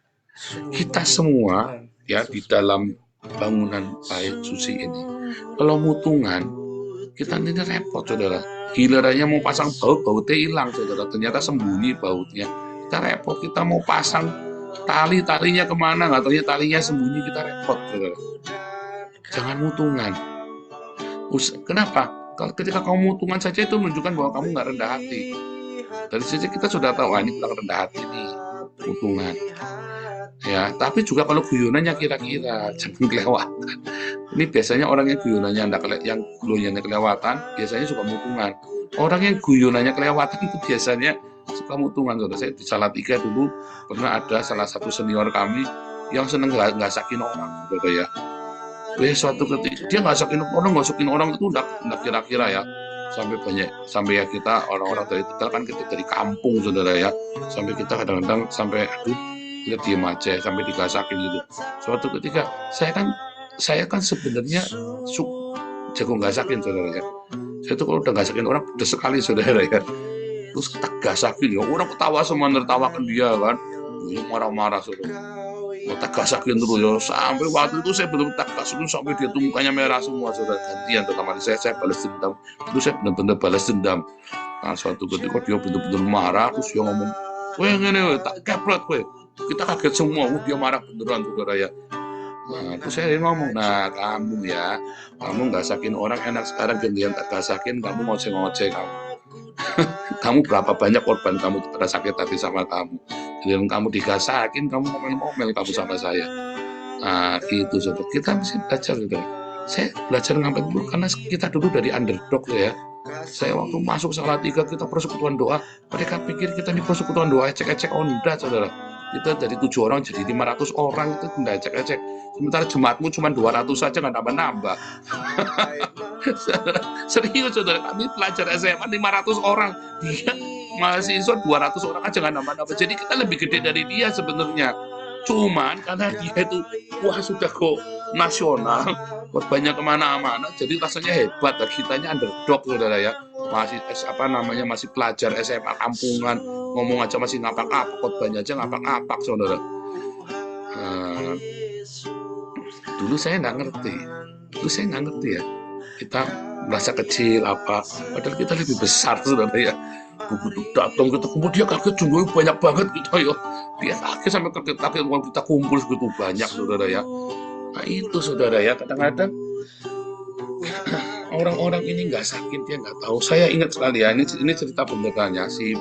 Kita semua ya di dalam bangunan bait suci ini, kalau mutungan kita ini repot, saudara. Gilirannya mau pasang bautnya hilang, saudara. Ternyata sembunyi bautnya. Kita repot. Kita mau pasang talinya kemana? Nggak tahunya talinya sembunyi, kita repot, saudara. Jangan mutungan. Kenapa? Ketika kamu mutungan saja itu menunjukkan bahwa kamu nggak rendah hati. Dari sisi kita sudah tahu, ini kurang rendah hati nih, mutungan. Ya, tapi juga kalau guyonannya kira-kira jangan kelewatan. Ini biasanya orang yang guyonannya yang kelewatan, biasanya suka mutungan. Orang yang guyonannya kelewatan itu biasanya suka mutungan. Saya di Salatiga dulu pernah ada salah satu senior kami yang seneng nggak sakin orang, saudara ya. Suatu ketika dia ngasakin orang itu udah kira-kira ya, sampai ya kita orang-orang dari Tegal kan, kita dari kampung saudara ya, sampai kita kadang-kadang sampai kita diem aja sampai digasakin gitu. Suatu ketika saya kan sebenarnya jago gasakin saudara ya. Saya tuh kalau udah gasakin orang pedes sekali saudara ya. Terus kita gasakin ya, orang ketawa semua, nertawakan dia kan, dia marah-marah saudara. Tak gasakin terus ya, sampai waktu itu saya belum tak gasakin sampai dia tuh mukanya merah semua, saudara. Gantian pertama saya balas dendam. Itu saya benar-benar balas dendam. Nah suatu ketika dia benar-benar marah, terus dia ngomong, weh ngene tak keprot weh. Kita kaget semua, dia marah beneran saudara ya. Nah terus saya ngomong, nah kamu gasakin orang enak, sekarang gantian tak gasakin, kamu ngoceh-ngoceh kamu. Kamu berapa banyak korban kamu pada sakit hati sama kamu. Dan kamu digasakin, kamu ngomel-ngomel kamu sama saya. Nah, gitu saudara. Kita mesti belajar, saudara. Saya belajar ngapain dulu karena kita dulu dari underdog ya. Saya waktu masuk Salatiga kita persekutuan doa, mereka pikir kita ini persekutuan doa ecek-ecek, oh enggak saudara. Kita dari 7 orang jadi 500 orang, itu enggak ecek-ecek. Sementara jemaatmu cuma 200 saja, nggak nambah-nambah. Serius saudara, kami pelajar SMA 500 orang, dia mahasiswa 200 orang aja nggak nambah-nambah. Jadi kita lebih gede dari dia sebenarnya. Cuman karena dia itu wah sudah go nasional, banyak kemana-mana, jadi rasanya hebat. Kitanya underdog saudara ya, masih masih pelajar SMA kampungan, ngomong aja masih ngapak-ngapak, khotbahnya aja ngapak-ngapak saudara. Dulu saya nggak ngerti ya, kita merasa kecil apa, padahal kita lebih besar saudara ya. Begitu datang kita kumpul, dia kaget, jumlahnya banyak banget kita ya. Dia kaget sampai kaget kalau kita kumpul segitu banyak saudara ya. Nah itu saudara ya, kadang-kadang orang-orang ini nggak sakit, dia nggak tahu. Saya ingat sekali ya, ini cerita pendetanya si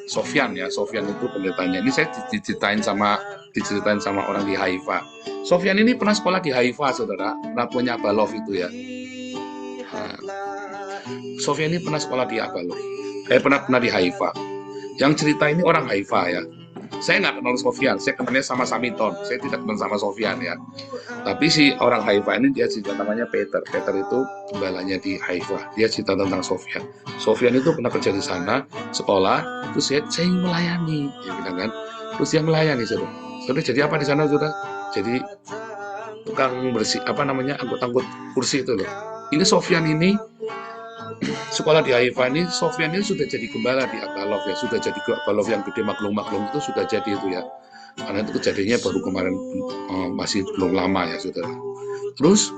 Sofyan ya. Sofyan itu pendetanya. Ini saya diceritain sama orang di Haifa. Sofyan ini pernah sekolah di Haifa saudara, punya Abalov itu ya. Sofyan ini pernah sekolah di Abalov, pernah di Haifa. Yang cerita ini orang Haifa ya. Saya nggak kenal Sofyan, saya kenalnya sama Samiton. Saya tidak kenal sama Sofyan ya. Tapi si orang Haifa ini dia cerita, namanya Peter. Peter itu gembalanya di Haifa. Dia cerita tentang Sofyan. Sofyan itu pernah kerja di sana, sekolah. Terus saya ingin melayani, dia bilang kan. Terus dia melayani saudara. Saudara jadi apa di sana saudara? Jadi tukang bersih, angkut-angkut kursi itu loh. Ini Sofyan ini sekolah di Haifa ini, Sofyan ini sudah jadi gembala di Abalov ya, sudah jadi Abalov yang gede maklum itu sudah jadi itu ya, karena itu kejadiannya baru kemarin, masih belum lama ya saudara. Terus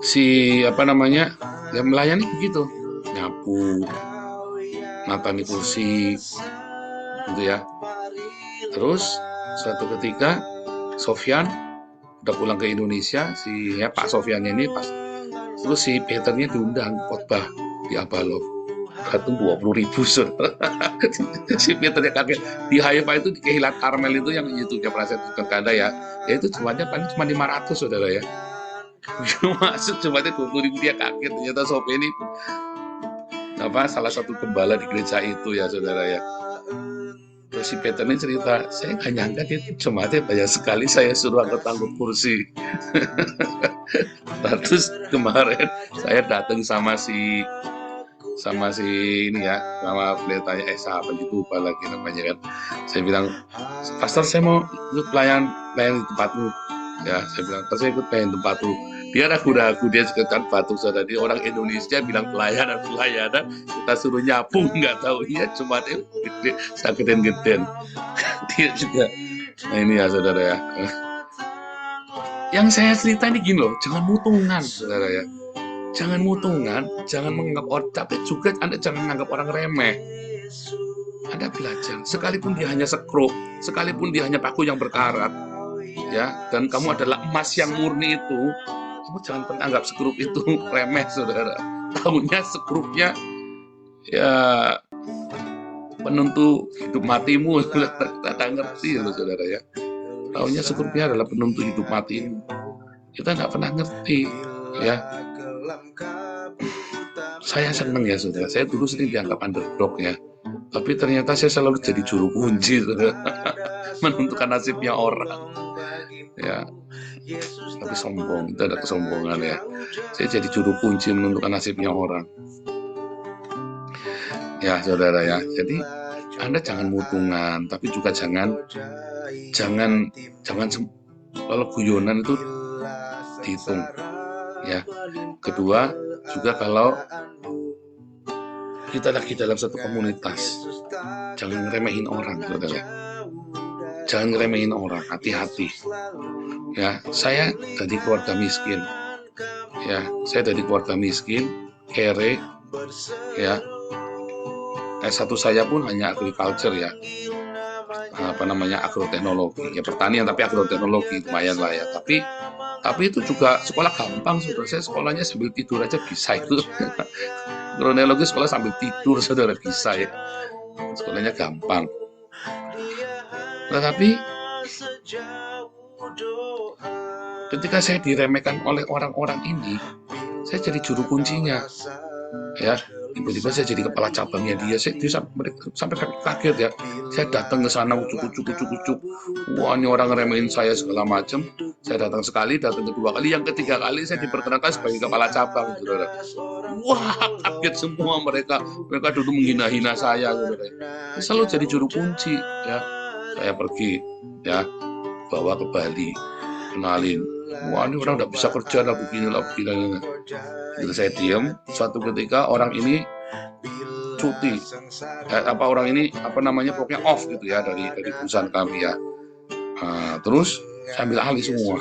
si yang melayani begitu, nyapu, matani kursi gitu ya. Terus suatu ketika Sofyan udah pulang ke Indonesia, Pak Sofyan ini terus si Peternya diundang khotbah di Abalov, datang 20.000 saudara. Si Peternya kaget. Di Haifa itu di Kehilat Karmel itu yang YouTube-nya pernah saya tunjukkan ya, itu jumlahnya paling cuma 500 saudara ya. Masuk jumlahnya 20.000, dia kaget, ternyata Sofyan ini salah satu gembala di gereja itu ya saudara ya. Terus si Peter ini cerita, saya nggak nyangka dia jemaatnya banyak sekali, saya suruh angkut kursi. Nah, terus kemarin saya datang sama si ini ya, sama pendetanya Esa begitu lagi namanya kan. Saya bilang, Pastor saya mau ikut pelayan di tempatmu. Ya, saya bilang, Pastor saya ikut pelayan tempatmu. Dia ragu-ragu, dia sekitar batuk saudara. Dia orang Indonesia bilang pelayanan, kita suruh nyapu, nggak tahu ya, cuma dia gede, sakiten-geden. Dia juga. Nah ini ya saudara ya. Yang saya cerita ini gini loh, jangan mutungan saudara ya. Jangan mutungan, jangan menganggap orang, tapi juga Anda jangan menganggap orang remeh. Anda belajar, sekalipun dia hanya sekrup, sekalipun dia hanya paku yang berkarat, ya, dan kamu adalah emas yang murni itu, kamu jangan pernah anggap sekrup itu remeh saudara. Tahunya sekrupnya ya penentu hidup matimu, kita ngerti loh saudara ya. Tahunya sekrupnya adalah penentu hidup matimu, kita nggak pernah ngerti ya. Saya senang ya saudara, saya dulu sering dianggap underdog ya, tapi ternyata saya selalu jadi juru kunci saudara. Menentukan nasibnya orang ya. Tapi sombong, itu ada kesombongan ya. Saya jadi juru kunci menentukan nasibnya orang ya saudara ya. Jadi Anda jangan mutungan, tapi juga jangan kalau guyonan itu dihitung ya. Kedua juga, kalau kita lagi dalam satu komunitas, jangan ngeremehin orang saudara. Jangan ngeremehin orang, hati-hati ya. Saya dari keluarga miskin ya, kere ya. S1 saya pun hanya agriculture ya, agroteknologi ya, pertanian tapi agroteknologi lumayan lah ya. Tapi itu juga sekolah gampang saudara. Saya sekolahnya sambil tidur aja bisa itu. Agroteknologi sekolah sambil tidur saudara, bisa ya. Sekolahnya gampang. Tetapi ketika saya diremehkan oleh orang-orang ini, saya jadi juru kuncinya. Ya, tiba-tiba saya jadi kepala cabangnya dia. Sampai kaget ya. Saya datang ke sana ucuk. Wah, ini orang ngeremehin saya segala macam. Saya datang sekali, datang kedua kali, yang ketiga kali saya diperkenalkan sebagai kepala cabang, saudara. Wah, kaget semua mereka. Mereka dulu menghina-hina saya, saudara. Saya selalu jadi juru kunci, ya. Saya pergi, ya, bawa ke Bali, kenalin. Wah, ini orang nggak bisa kerja lah, begini. Jadi saya diam. Suatu ketika orang ini cuti, pokoknya off gitu ya dari perusahaan kami ya. Terus saya ambil alih semua.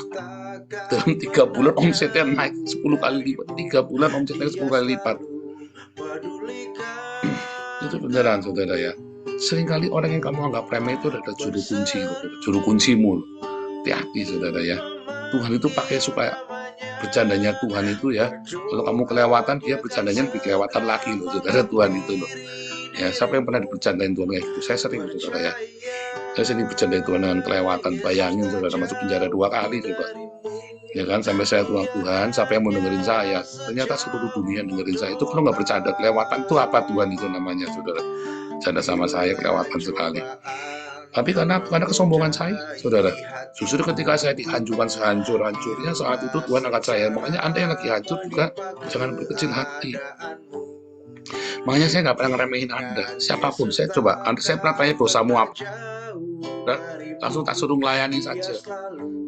Dalam 3 bulan omsetnya naik 10 kali lipat. 3 bulan omsetnya 10 kali lipat. Itu beneran, saudara ya. Seringkali orang yang kamu anggap remeh itu adalah juru kuncimu. Hati-hati, saudara ya. Tuhan itu pakai supaya bercandanya Tuhan itu ya, kalau kamu kelewatan, dia bercandanya lebih kelewatan lagi loh, saudara. Tuhan itu loh. Ya, siapa yang pernah dibercandain Tuhan kayak gitu? Saya sering, saudara ya. Saya sering bercandain Tuhan dengan kelewatan. Bayangin, saudara, masuk penjara 2 kali coba. Ya kan, sampai saya Tuhan, siapa yang mau dengerin saya? Ternyata seluruh dunia dengerin saya. Itu kalau nggak bercanda kelewatan itu apa Tuhan itu namanya, saudara? Canda sama saya kelewatan sekali. Tapi karena kesombongan saya, saudara, justru ketika saya dihancurkan sehancur-hancurnya, saat itu Tuhan angkat saya. Makanya Anda yang lagi hancur juga jangan berkecil hati. Makanya saya nggak pernah ngeremehin Anda, siapapun. Saya pernah tanya dosamu apa, langsung tak suruh melayani saja.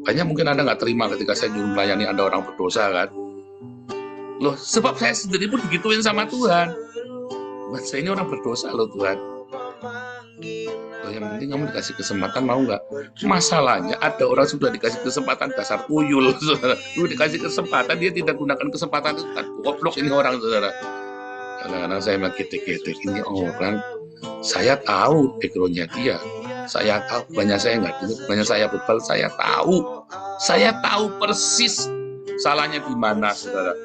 Banyak mungkin Anda nggak terima ketika saya nyuruh melayani Anda orang berdosa kan. Loh, sebab saya sendiri pun digituin sama Tuhan. Saya ini orang berdosa loh Tuhan. Yang penting kamu dikasih kesempatan, mau nggak? Masalahnya ada orang sudah dikasih kesempatan dasar tuyul, saudara. Lu dikasih kesempatan, dia tidak gunakan kesempatan itu, kan goblok ini orang, saudara. Kadang-kadang saya menggetek-getek ini orang, saya tahu backgroundnya dia, saya tahu banyak saya nggak gitu, banyak saya betul, saya tahu persis salahnya di mana, saudara.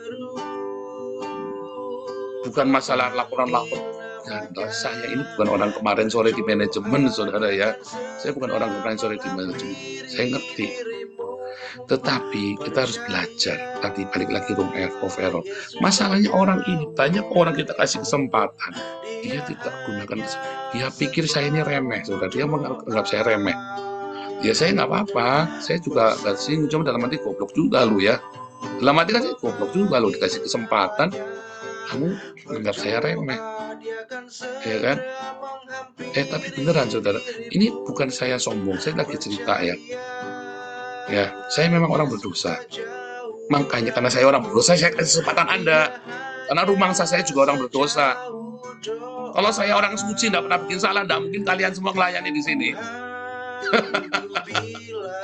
Bukan masalah laporan-laporan. Saya ini bukan orang kemarin sore di manajemen, saudara ya. Saya bukan orang kemarin sore di manajemen. Saya ngerti. Tetapi kita harus belajar. Tadi balik lagi room of error. Masalahnya orang ini, banyak orang kita kasih kesempatan. Dia tidak gunakan. Dia pikir saya ini remeh, saudara. Dia menganggap saya remeh. Ya saya nggak apa-apa. Saya juga nggak singgung. Cuma dalam arti goblok juga lu ya. Dalam arti kan saya goblok juga lu, dikasih kesempatan. Kamu menganggap saya remeh. Ya kan? Tapi beneran saudara, ini bukan saya sombong, saya lagi cerita ya. Ya, saya memang orang berdosa. Makanya karena saya orang berdosa, saya kasih kesempatan Anda. Karena rumangsa saya juga orang berdosa. Kalau saya orang suci, tidak pernah bikin salah, tidak mungkin kalian semua melayani di sini.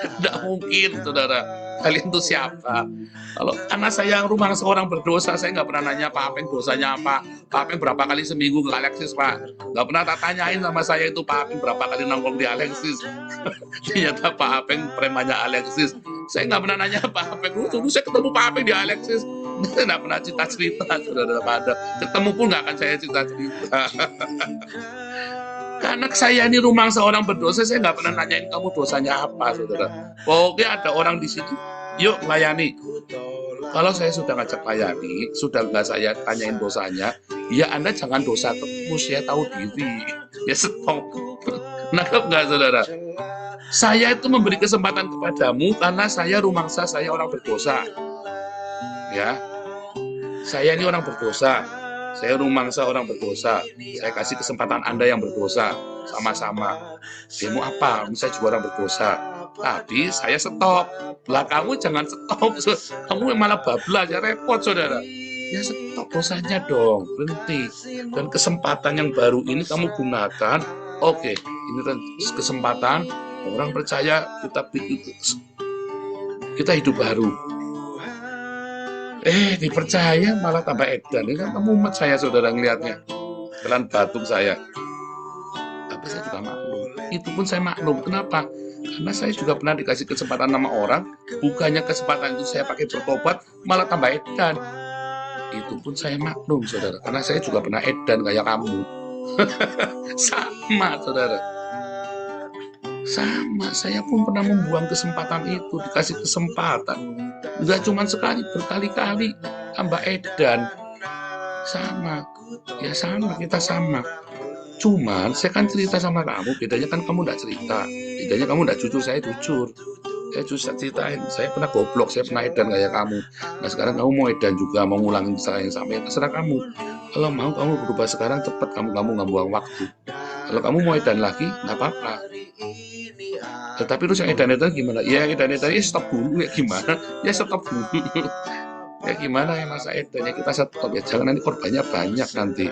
Tidak mungkin, saudara. Kalian itu siapa? Kalau anak saya rumah seorang berdosa, saya nggak pernah nanya Pak Apeng dosanya apa. Pak Apeng berapa kali seminggu ke Alexis, Pak? Nggak pernah tak tanyain sama saya itu Pak Apeng berapa kali nongkrong di Alexis. Ternyata Pak Apeng premannya Alexis. Saya nggak pernah nanya Pak Apeng. Dulu saya ketemu Pak Apeng di Alexis. Saya nggak pernah cerita-cerita, saudara. Ketemu pun nggak akan saya cerita-cerita. Karena saya ini rumah seorang berdosa, saya nggak pernah nanyain kamu dosanya apa, saudara. Pokoknya ada orang di situ, yuk layani. Kalau saya sudah ngajak layani, sudah nggak saya tanyain dosanya, ya Anda jangan dosa terus, ya tahu diri, ya stop. Nangkep nggak, saudara? Saya itu memberi kesempatan kepadamu karena saya rumangsa saya orang berdosa. Ya, saya ini orang berdosa. Saya rumangsa orang berdosa. Saya kasih kesempatan Anda yang berdosa. Sama-sama. Dia mau apa? Misalnya juga orang berdosa. Tapi saya stop. Lah kamu jangan stop. Kamu malah bablas, ya repot, saudara. Ya stop dosanya dong. Berhenti. Dan kesempatan yang baru ini kamu gunakan. Oke, ini kesempatan. Orang percaya kita hidup baru. Dipercaya malah tambah edan. Ini kan kamu umat saya, saudara, ngelihatnya. Jalan batuk saya. Tapi saya juga maklum. Itu pun saya maklum. Kenapa? Karena saya juga pernah dikasih kesempatan sama orang. Bukannya kesempatan itu saya pakai bertobat, malah tambah edan. Itu pun saya maklum, saudara. Karena saya juga pernah edan kayak kamu. Sama, saudara. Sama, saya pun pernah membuang kesempatan itu, dikasih kesempatan. Enggak cuma sekali, berkali-kali. Mbak Edan sama, ya sama, kita sama. Cuman saya kan cerita sama kamu, bedanya kan kamu nggak cerita, bedanya kamu nggak jujur, saya jujur. Saya justru ceritain, saya pernah goblok, saya pernah edan kayak kamu. Nah sekarang kamu mau edan juga, mau ngulangin kesalahan yang sama, ya terserah kamu. Kalau mau kamu berubah sekarang cepet, kamu nggak buang waktu. Kalau kamu mau edan lagi, nggak apa-apa. Tetapi terus yang edan-edan gimana? Ya edan-edan ya stop dulu, ya gimana? Ya stop dulu. Ya gimana ya masa edan, ya kita stop ya, jangan nanti korbannya banyak nanti.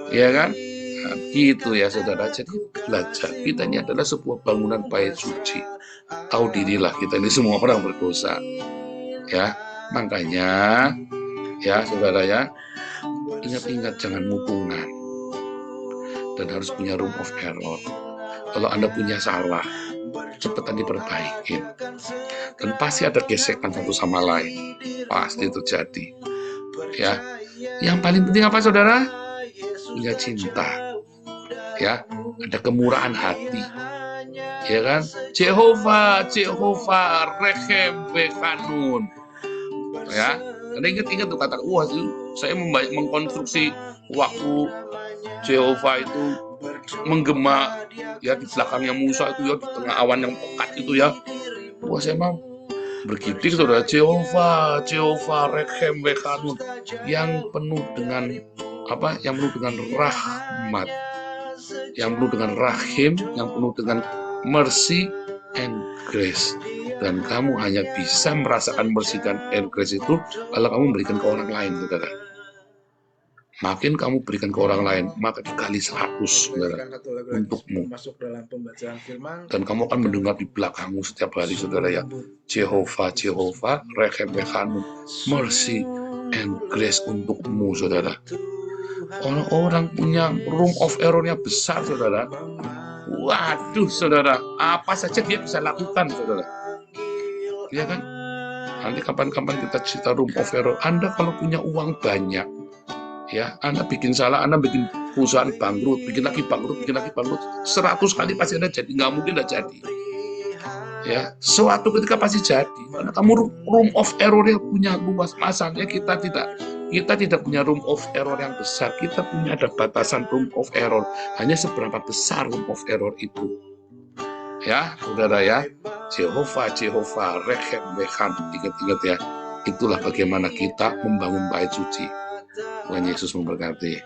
Ya kan? Nah, gitu ya saudara. Jadi belajar, kita ini adalah sebuah bangunan bait suci. Tahu dirilah, kita ini semua orang berdosa. Ya, makanya ya saudara ya, ingat-ingat jangan mutungan. Dan harus punya room of error. Kalau Anda punya salah, cepetan diperbaikin. Dan pasti ada gesekan satu sama lain. Pasti terjadi. Ya. Yang paling penting apa saudara? Punya cinta. Ya, ada kemurahan hati. Ya kan? Jehovah Rechem Bekanun. Ya, Anda ingat tuh kata, wah saya mengkonstruksi waktu Jehovah itu menggema ya di belakangnya Musa itu ya, di tengah awan yang pekat itu ya. Wah saya mau bergidik saudara, Jehovah Rechem Bekanun, yang penuh dengan apa? Yang penuh dengan rahmat, yang penuh dengan rahim, yang penuh dengan mercy and grace. Dan kamu hanya bisa merasakan mercy dan grace itu kalau kamu berikan ke orang lain, saudara. Makin kamu berikan ke orang lain, maka dikali 100, saudara, untukmu. Dan kamu akan mendengar di belakangmu setiap hari, saudara ya, Jehovah Rechem Bekanun, mercy and grace untukmu, saudara. Orang-orang punya room of error-nya besar, saudara. Waduh, saudara, apa saja dia bisa lakukan, saudara. Ya kan? Nanti kapan-kapan kita cerita room of error. Anda kalau punya uang banyak, ya, Anda bikin salah, Anda bikin perusahaan bangkrut, bikin lagi bangkrut, 100 kali pasti Anda jadi, nggak mungkin nggak jadi. Ya, suatu ketika pasti jadi. Karena kamu room of error-nya punya luas. Masalahnya kita tidak punya room of error yang besar. Kita punya ada batasan room of error. Hanya seberapa besar room of error itu. Ya, saudara ya. Jehovah Rechem Bekanun. Ingat-ingat ya. Itulah bagaimana kita membangun bait suci. Tuhan Yesus memberkati.